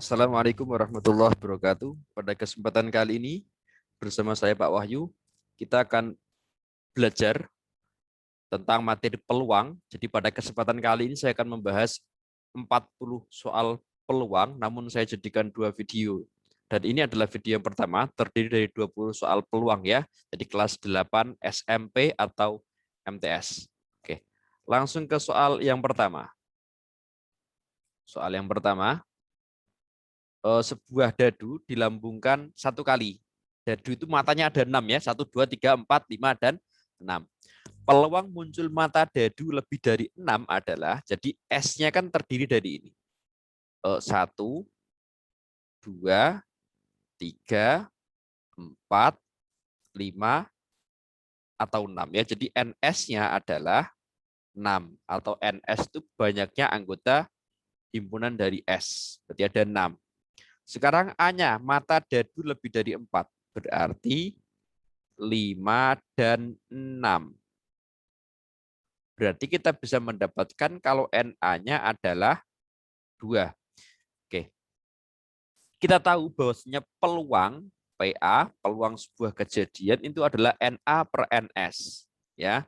Assalamualaikum warahmatullahi wabarakatuh. Pada kesempatan kali ini bersama saya Pak Wahyu, kita akan belajar tentang materi peluang. Jadi pada kesempatan kali ini saya akan membahas 40 soal peluang, namun saya jadikan 2 video. Dan ini adalah video yang pertama, terdiri dari 20 soal peluang ya. Jadi kelas 8 SMP atau MTS. Oke, langsung ke soal yang pertama. Soal yang pertama, sebuah dadu dilambungkan 1 kali. Dadu itu matanya ada 6 ya, 1, 2, 3, 4, 5, dan 6. Peluang muncul mata dadu lebih dari 6 adalah, jadi S-nya kan terdiri dari ini. 1, 2, 3, 4, 5, atau 6 ya. Jadi NS-nya adalah 6 atau NS itu banyaknya anggota himpunan dari S. Berarti ada 6. Sekarang A-nya mata dadu lebih dari 4. Berarti 5 dan 6. Berarti kita bisa mendapatkan kalau NA-nya adalah 2. Oke. Kita tahu bahwasanya peluang PA, peluang sebuah kejadian itu adalah NA per NS. Ya.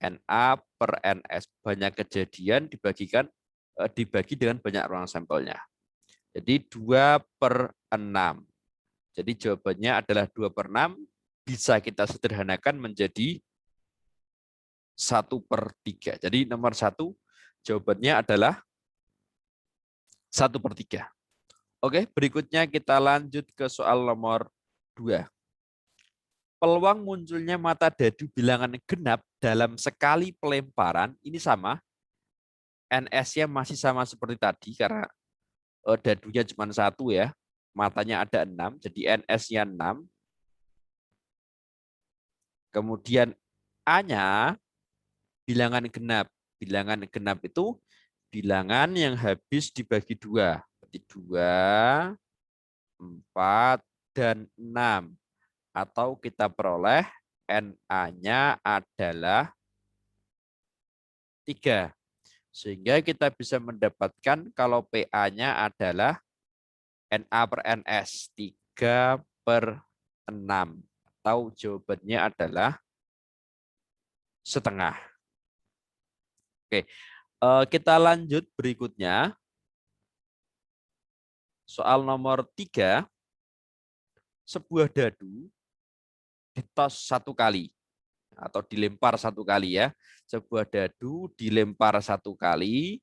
NA per NS. Banyak kejadian dibagi dengan banyak ruang sampelnya. Jadi 2 per 6. Jadi jawabannya adalah 2 per 6. Bisa kita sederhanakan menjadi 1 per 3. Jadi nomor 1 jawabannya adalah 1 per 3. Oke, berikutnya kita lanjut ke soal nomor 2. Peluang munculnya mata dadu bilangan genap dalam sekali pelemparan, ini sama. NS-nya masih sama seperti tadi, karena dadunya cuma 1 ya. Matanya ada 6, jadi NS-nya 6. Kemudian A-nya bilangan genap. Bilangan genap itu bilangan yang habis dibagi 2. Berarti 2, 4, dan 6. Atau kita peroleh NA-nya adalah 3. Sehingga kita bisa mendapatkan kalau PA-nya adalah NA per NS. 3 per 6. Atau jawabannya adalah setengah. Oke, kita lanjut berikutnya. Soal nomor 3. Sebuah dadu ditos 1 kali atau dilempar 1 kali ya. Sebuah dadu dilempar 1 kali,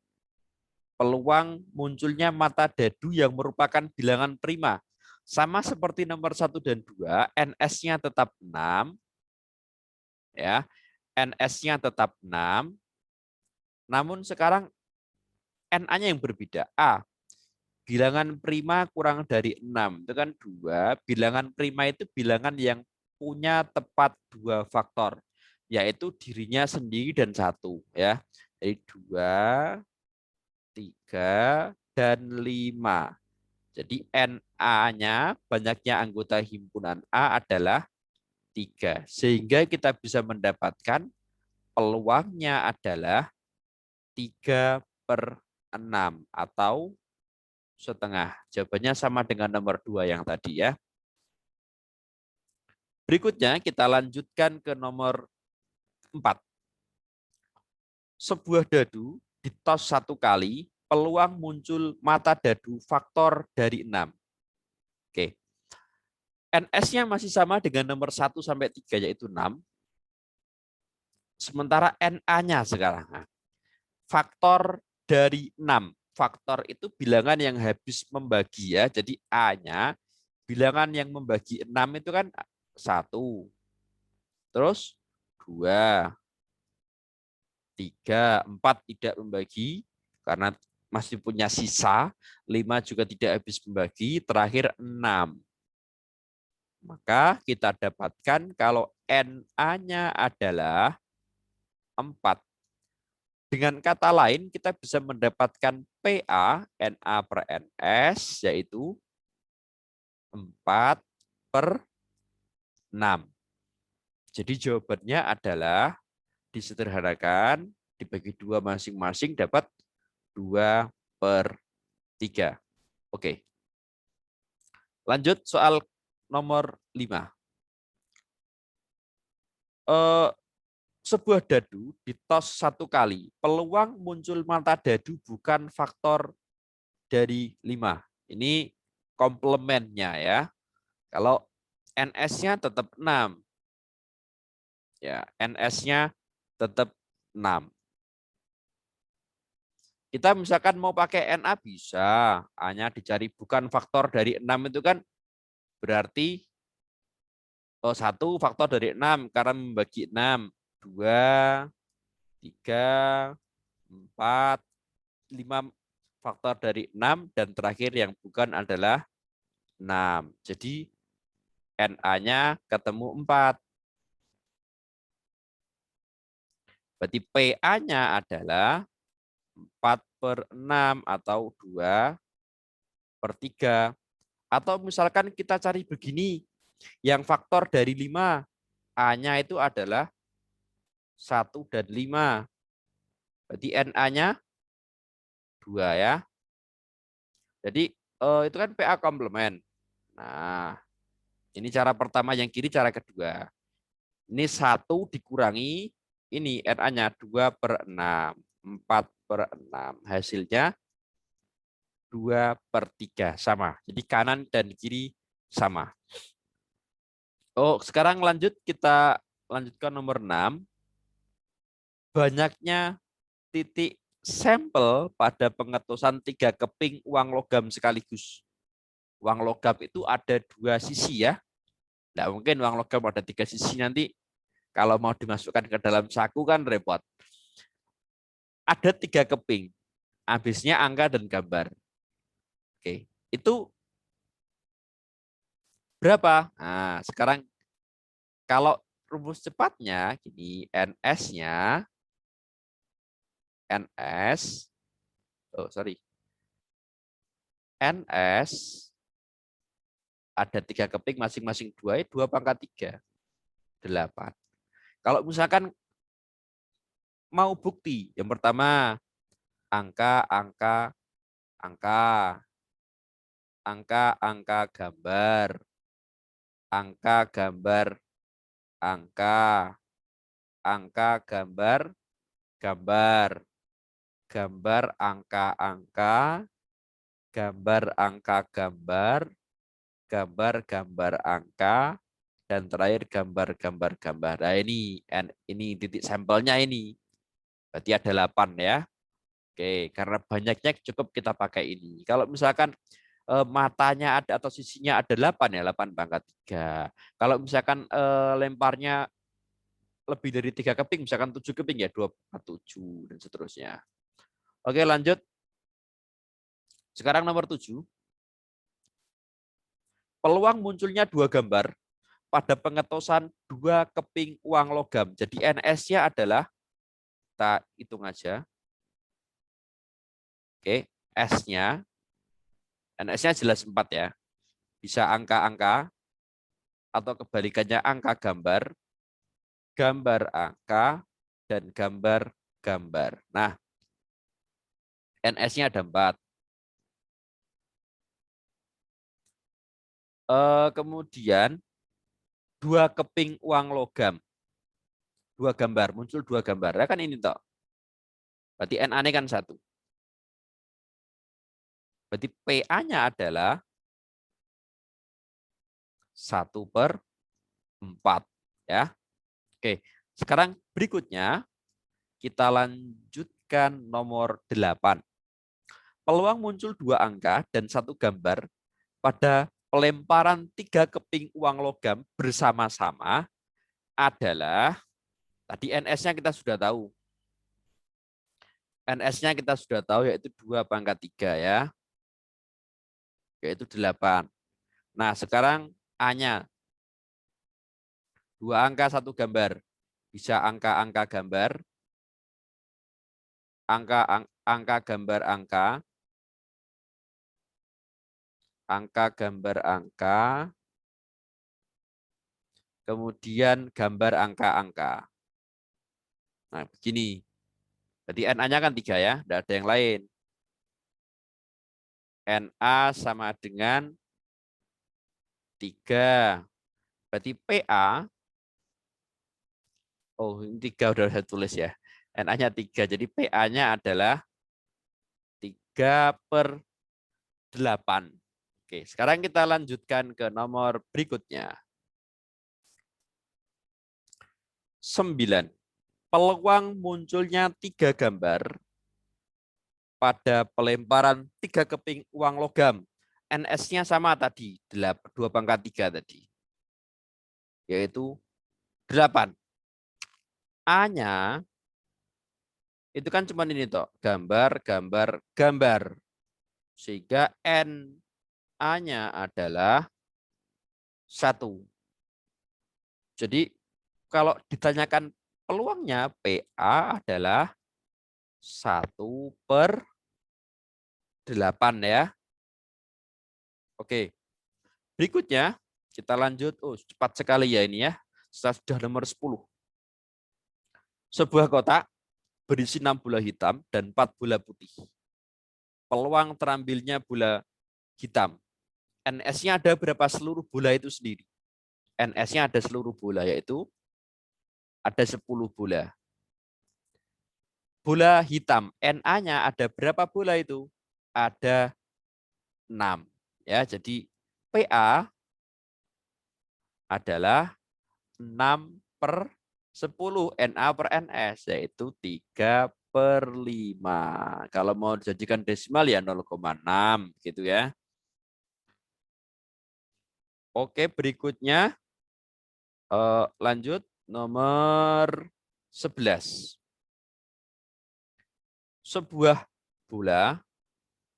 peluang munculnya mata dadu yang merupakan bilangan prima. Sama seperti nomor 1 dan 2, NS-nya tetap 6. Ya, NS-nya tetap 6. Namun sekarang NA-nya yang berbeda. A, bilangan prima kurang dari 6. Itu kan 2. Bilangan prima itu bilangan yang punya tepat 2 faktor, yaitu dirinya sendiri dan 1. Ya. Jadi 2, 3, dan 5. Jadi NA-nya, banyaknya anggota himpunan A adalah 3. Sehingga kita bisa mendapatkan peluangnya adalah 3 per 6 atau setengah. Jawabannya sama dengan nomor 2 yang tadi ya. Berikutnya kita lanjutkan ke nomor 4. Sebuah dadu ditos 1 kali, peluang muncul mata dadu faktor dari 6. Oke. NS-nya masih sama dengan nomor 1 sampai 3 yaitu 6. Sementara NA-nya sekarang faktor dari 6. Faktor itu bilangan yang habis membagi ya. Jadi A-nya bilangan yang membagi 6 itu kan 1. Terus 2, 3, 4 tidak membagi karena masih punya sisa. 5 juga tidak habis membagi. Terakhir 6. Maka kita dapatkan kalau NA-nya adalah 4. Dengan kata lain, kita bisa mendapatkan PA NA per NS, yaitu 4 per 6. Jadi jawabannya adalah disederhanakan, dibagi 2 masing-masing dapat 2 per 3. Oke. Lanjut soal nomor 5. Sebuah dadu ditos 1 kali. Peluang muncul mata dadu bukan faktor dari 5. Ini komplemennya ya. Kalau NS-nya tetap 6. Ya, NS-nya tetap 6. Kita misalkan mau pakai NA bisa, hanya dicari bukan faktor dari 6 itu kan berarti 1 faktor dari 6 karena membagi 6, 2, 3, 4, 5 faktor dari 6 dan terakhir yang bukan adalah 6. Jadi NA-nya ketemu 4. Berarti PA-nya adalah 4/6 atau 2/3. Atau misalkan kita cari begini, yang faktor dari 5, A-nya itu adalah 1 dan 5. Berarti NA-nya 2 ya. Jadi itu kan PA komplement. Nah, ini cara pertama, yang kiri cara kedua. Ini 1 dikurangi, ini NA-nya 2/6. 4/6. Hasilnya 2/3 sama. Jadi kanan dan kiri sama. Oh, sekarang kita lanjutkan nomor 6. Banyaknya titik sampel pada pengetusan 3 keping uang logam sekaligus. Uang logam itu ada 2 sisi ya. Tidak mungkin uang logam ada 3 sisi, nanti kalau mau dimasukkan ke dalam saku kan repot. Ada 3 keping. Habisnya angka dan gambar. Oke, itu berapa? Nah, sekarang kalau rumus cepatnya gini, NS-nya NS ada 3 keping masing-masing 2, 2/3, 8. Kalau misalkan mau bukti, yang pertama angka, gambar, angka, gambar, gambar, angka, gambar, gambar, angka, dan terakhir gambar. Nah, ini titik sampelnya ini. Berarti ada 8 ya. Oke, karena banyaknya cukup kita pakai ini. Kalau misalkan matanya ada atau sisinya ada 8 ya, 8/3. Kalau misalkan lemparnya lebih dari 3 keping, misalkan 7 keping ya 2/7 dan seterusnya. Oke, lanjut. Sekarang nomor 7. Peluang munculnya 2 gambar pada pengetosan 2 keping uang logam. Jadi NS-nya adalah, kita hitung aja. Oke, S-nya, NS-nya jelas 4 ya. Bisa angka-angka, atau kebalikannya angka gambar, gambar angka, dan gambar. Nah, NS-nya ada 4. Kemudian 2 keping uang logam. 2 gambar, muncul 2 gambar. Ya kan ini toh. Berarti NA-nya kan 1. Berarti PA-nya adalah 1/4 ya. Oke, sekarang berikutnya kita lanjutkan nomor 8. Peluang muncul 2 angka dan 1 gambar pada pelemparan 3 keping uang logam bersama-sama adalah, tadi NS-nya kita sudah tahu. NS-nya kita sudah tahu yaitu 2/3 ya. Yaitu 8. Nah, sekarang A-nya 2 angka 1 gambar. Bisa angka-angka gambar, angka gambar angka, gambar angka, kemudian gambar angka-angka. Nah, begini. Jadi NA-nya kan 3 ya, tidak ada yang lain. NA sama dengan 3. Berarti PA, oh ini 3 udah saya tulis ya. NA-nya 3, jadi PA-nya adalah 3/8. Oke, sekarang kita lanjutkan ke nomor berikutnya. 9. Peluang munculnya 3 gambar pada pelemparan 3 keping uang logam. NS-nya sama tadi, 2/3 tadi. Yaitu 8. A-nya itu kan cuma ini toh, gambar, gambar, gambar. Sehingga NA-nya /adalah 1. Jadi kalau ditanyakan peluangnya, PA adalah 1/8 ya. Oke. Berikutnya kita lanjut. Oh, cepat sekali ya ini ya. Sudah nomor 10. Sebuah kotak berisi 6 bola hitam dan 4 bola putih. Peluang terambilnya bola hitam. NS-nya ada berapa seluruh bola itu sendiri? NS-nya ada seluruh bola, yaitu ada 10 bola. Bola hitam, NA-nya ada berapa bola itu? Ada 6. Ya, jadi PA adalah 6/10 NA/NS, yaitu 3/5. Kalau mau dijadikan desimal ya 0,6 gitu ya. Oke, berikutnya lanjut nomor 11. Sebuah bola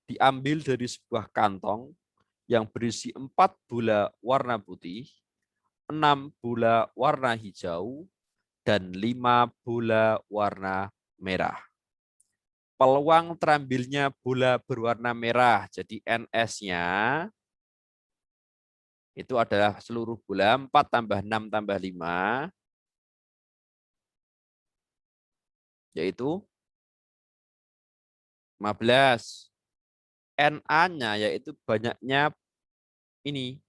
diambil dari sebuah kantong yang berisi 4 bola warna putih, 6 bola warna hijau, dan 5 bola warna merah. Peluang terambilnya bola berwarna merah, jadi NS-nya itu adalah seluruh bola 4 tambah 6 tambah 5, yaitu 15. NA-nya yaitu banyaknya ini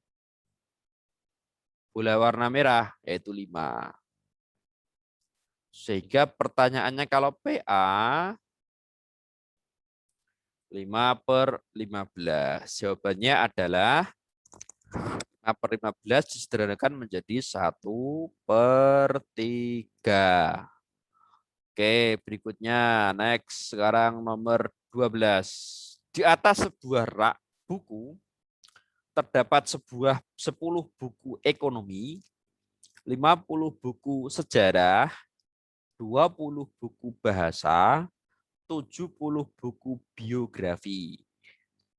bola warna merah, yaitu 5. Sehingga pertanyaannya kalau PA 5/15. Jawabannya adalah 5/15 disederhanakan menjadi 1/3. Oke, berikutnya next. Sekarang nomor 12. Di atas sebuah rak buku terdapat 10 buku ekonomi, 50 buku sejarah, 20 buku bahasa, 70 buku biografi.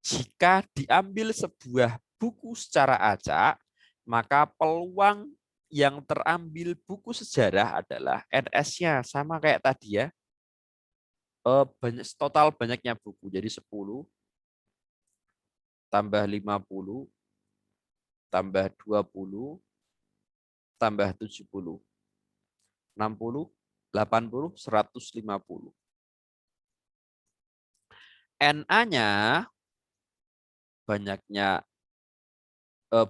Jika diambil sebuah buku secara acak, maka peluang yang terambil buku sejarah adalah NS-nya sama kayak tadi ya. Total banyaknya buku, jadi 10 tambah 50 tambah 20 tambah 70. 60, 80, 150. NA-nya banyaknya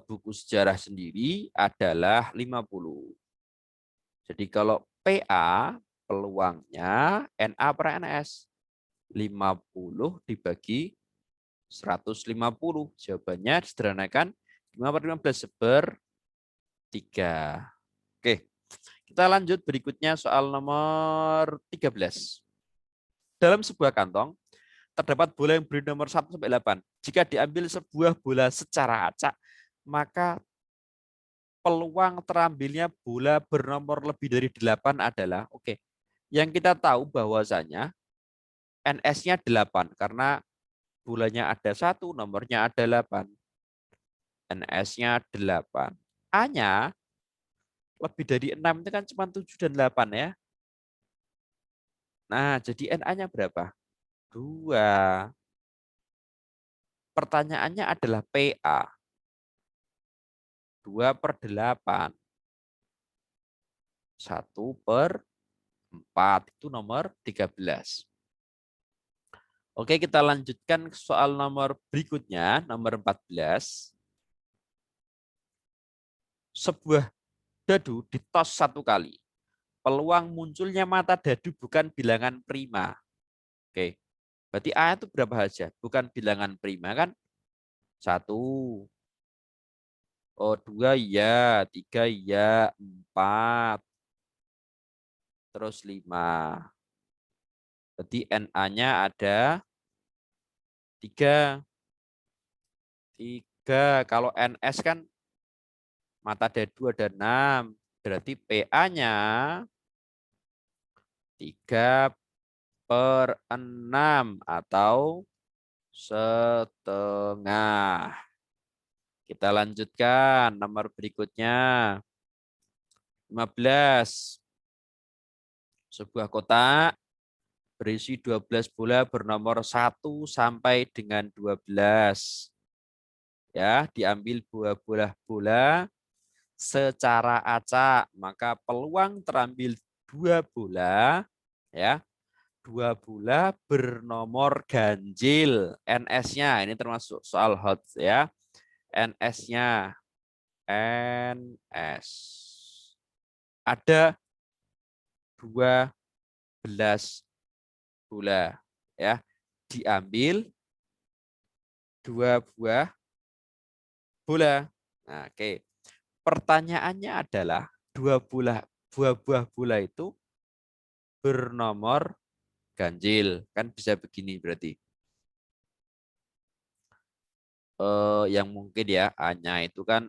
buku sejarah sendiri adalah 50. Jadi kalau PA peluangnya NA/NS 50 dibagi 150. Jawabannya disederhanakan 5/15 /3. Oke, kita lanjut berikutnya soal nomor 13. Dalam sebuah kantong terdapat bola yang beri nomor 1 sampai 8. Jika diambil sebuah bola secara acak, maka peluang terambilnya bola bernomor lebih dari 8 adalah, oke, yang kita tahu bahwasanya NS-nya 8 karena bolanya ada 1, nomornya ada 8. NS-nya 8. A-nya lebih dari 6 itu kan cuma 7 dan 8 ya. Nah, jadi NA-nya berapa? 2. Pertanyaannya adalah PA. 2/8. 1/4. Itu nomor 13. Oke, kita lanjutkan soal nomor berikutnya, nomor 14. sebuah dadu ditos satu kali. Peluang munculnya mata dadu bukan bilangan prima. Oke. Berarti A itu berapa saja? Bukan bilangan prima kan? 1. Oh, 2 ya, 3 ya, 4. Terus 5. Berarti NA-nya ada 3. 3. Kalau NS kan mata dadu ada 6. Berarti PA-nya 3/6 atau setengah. Kita lanjutkan nomor berikutnya. 15. Sebuah kotak berisi 12 bola bernomor 1 sampai dengan 12. Ya, diambil bola secara acak, maka peluang terambil 2 bola ya. 2 bola bernomor ganjil. NS-nya ini termasuk soal hot ya. NS-nya NS. Ada 12 bola ya. Diambil 2 buah bola. Nah, oke. Pertanyaannya adalah 2 buah bola itu bernomor ganjil. Kan bisa begini berarti. Yang mungkin ya A-nya itu kan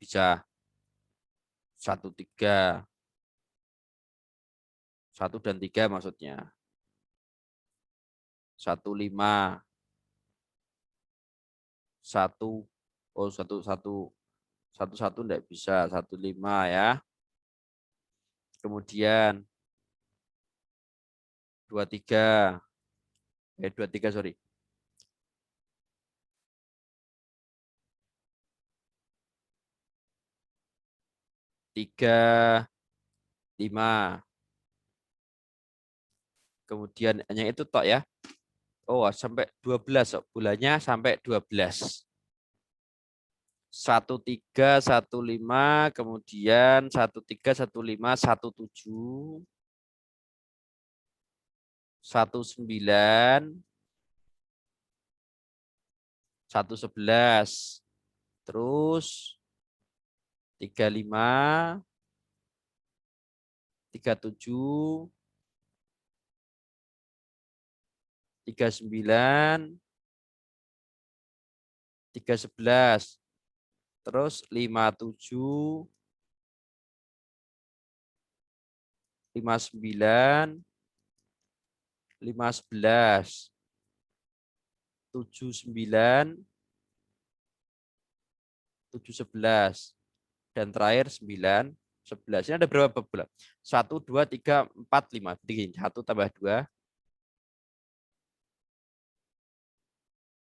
bisa 1, 3. 1 dan 3 maksudnya. 1, 5. 1. Oh, 1 enggak bisa. 1, 5 ya. Kemudian 2, 3. 2, 3 sorry. 3, 5. Kemudian hanya itu tok ya. Oh, sampai 12. Bulannya sampai 12. 1, 3, 1, 5. Kemudian 1, 3, 1, 5, 1, 7. 1, 9. 1, 11. Terus 3, 5. 3, 7. 3, 9. 3, 11. Terus 5, 7. 5, 9. 5, 11. 7, 9. 7, 11. Dan terakhir 9, 11. Ini ada berapa bola? 1, 2, 3, 4, 5. 1 tambah 2.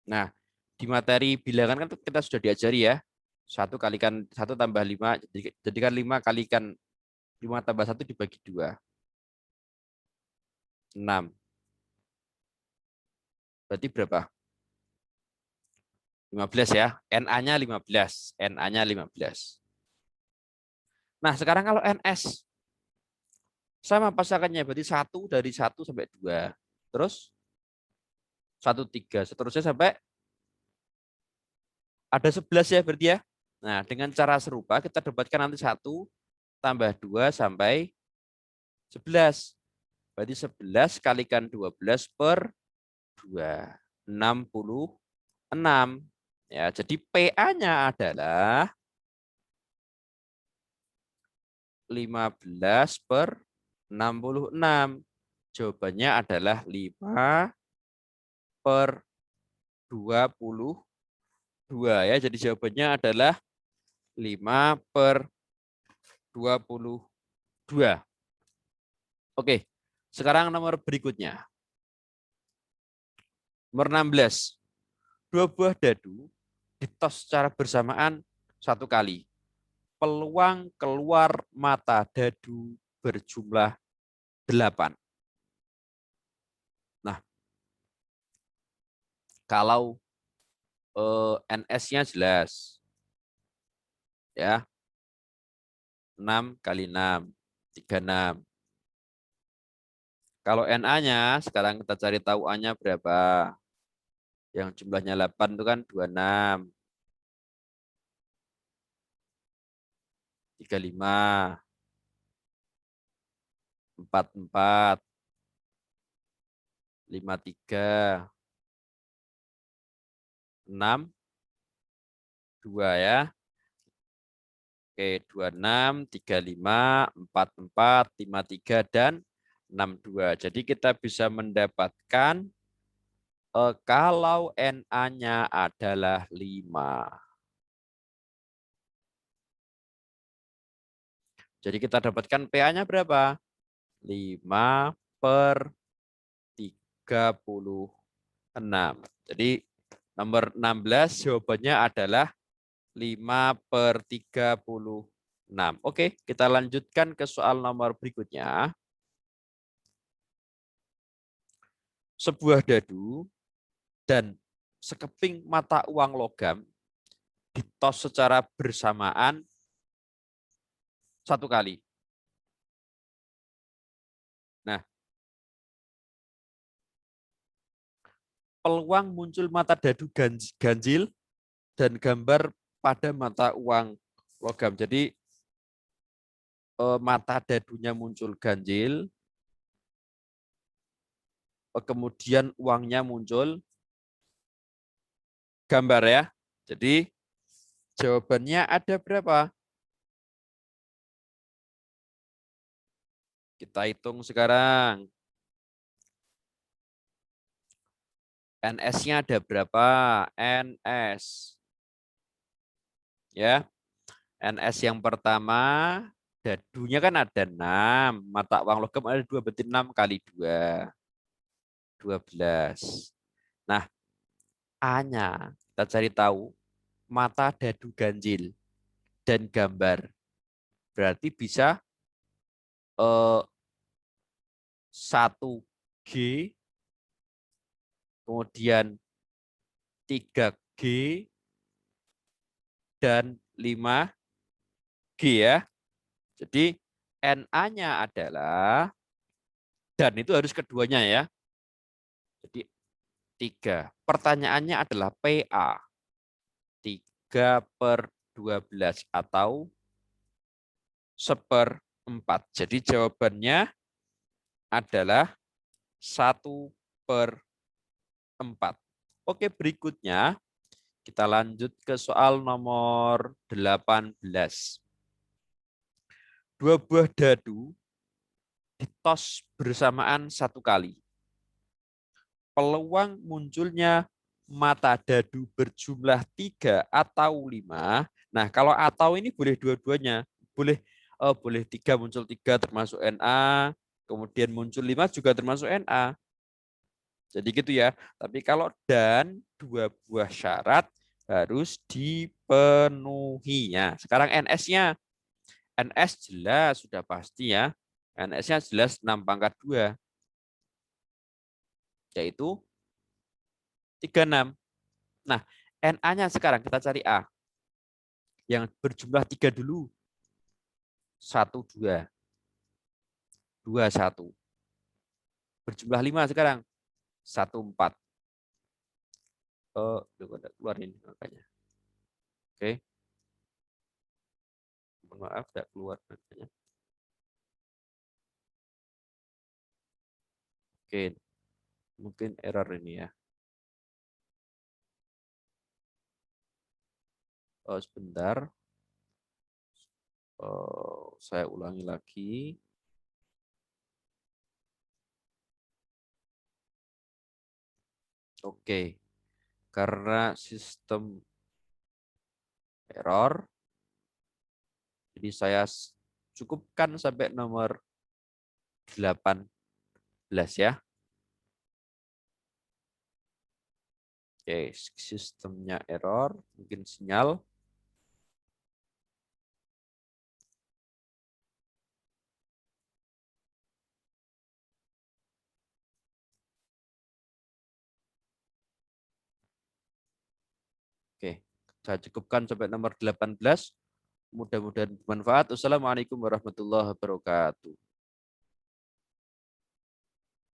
Nah, di materi bilangan kan kita sudah diajari ya. 1 kalikan 1 tambah 5. Jadi kan 5 kalikan 5 tambah 1 dibagi 2. 6. Berarti berapa? 15 ya. NA-nya 15. NA-nya 15. Nah, sekarang kalau NS sama pasangannya berarti 1 dari 1 sampai 2. Terus 1, 3. Seterusnya sampai ada 11 ya berarti ya. Nah, dengan cara serupa kita dapatkan nanti 1 tambah 2 sampai 11. Berarti 11 kalikan 12/2. 66. Ya, jadi PA-nya adalah 15/66. Jawabannya adalah 5/22 ya. Jadi jawabannya adalah 5/22. Oke, sekarang nomor berikutnya. Nomor 16. 2 buah dadu ditos secara bersamaan 1 kali. Peluang keluar mata dadu berjumlah 8. Nah, kalau NS-nya jelas. Ya, 6 kali 6, 36. Kalau NA-nya, sekarang kita cari tahu A-nya berapa. Yang jumlahnya 8 itu kan 26, 35, 44, 53, 6, 2 ya. Oke, 26, 35, 44, 53, dan 62. Jadi kita bisa mendapatkan kalau NA-nya adalah 5. Jadi kita dapatkan PA-nya berapa? 5 per 36. Jadi nomor 16 jawabannya adalah 5 per 36. Oke, kita lanjutkan ke soal nomor berikutnya. Sebuah dadu dan sekeping mata uang logam ditos secara bersamaan satu kali. Nah, peluang muncul mata dadu ganjil dan gambar pada mata uang logam. Jadi mata dadunya muncul ganjil, kemudian uangnya muncul gambar ya. Jadi jawabannya ada berapa? Kita hitung sekarang. NS-nya ada berapa? NS. Ya. NS yang pertama, dadunya kan ada 6. Mata uang logam ada 2, berarti 6 kali 2. 12. Nah, A-nya kita cari tahu. Mata dadu ganjil dan gambar. Berarti bisa 1G, kemudian 3G, dan 5G ya. Jadi NA-nya adalah, dan itu harus keduanya ya. Jadi 3. Pertanyaannya adalah PA. 3 per 12 atau 1/4. Jadi jawabannya adalah 1/4. Oke, berikutnya kita lanjut ke soal nomor 18. Dua buah dadu ditos bersamaan satu kali. Peluang munculnya mata dadu berjumlah 3 atau 5. Nah, kalau atau ini boleh dua-duanya. Boleh 3 muncul 3 termasuk NA, kemudian muncul 5 juga termasuk NA. Jadi gitu ya. Tapi kalau dan dua buah syarat harus dipenuhi ya. Sekarang NS-nya. NS jelas sudah pasti ya. NS-nya jelas 6 pangkat 2. Yaitu 36. Nah, NA-nya sekarang kita cari A. Yang berjumlah 3 dulu. 1, 2. 2, 1. Berjumlah 5 sekarang. 1, 4. Keluar ini makanya. Oke. Mohon maaf, tidak keluar makanya. Oke. Mungkin error ini ya. Sebentar. Saya ulangi lagi. Oke. Karena sistem error, jadi saya cukupkan sampai nomor 18 ya. Oke, sistemnya error, mungkin sinyal. Oke, saya cukupkan sampai nomor 18. Mudah-mudahan bermanfaat. Wassalamualaikum warahmatullahi wabarakatuh.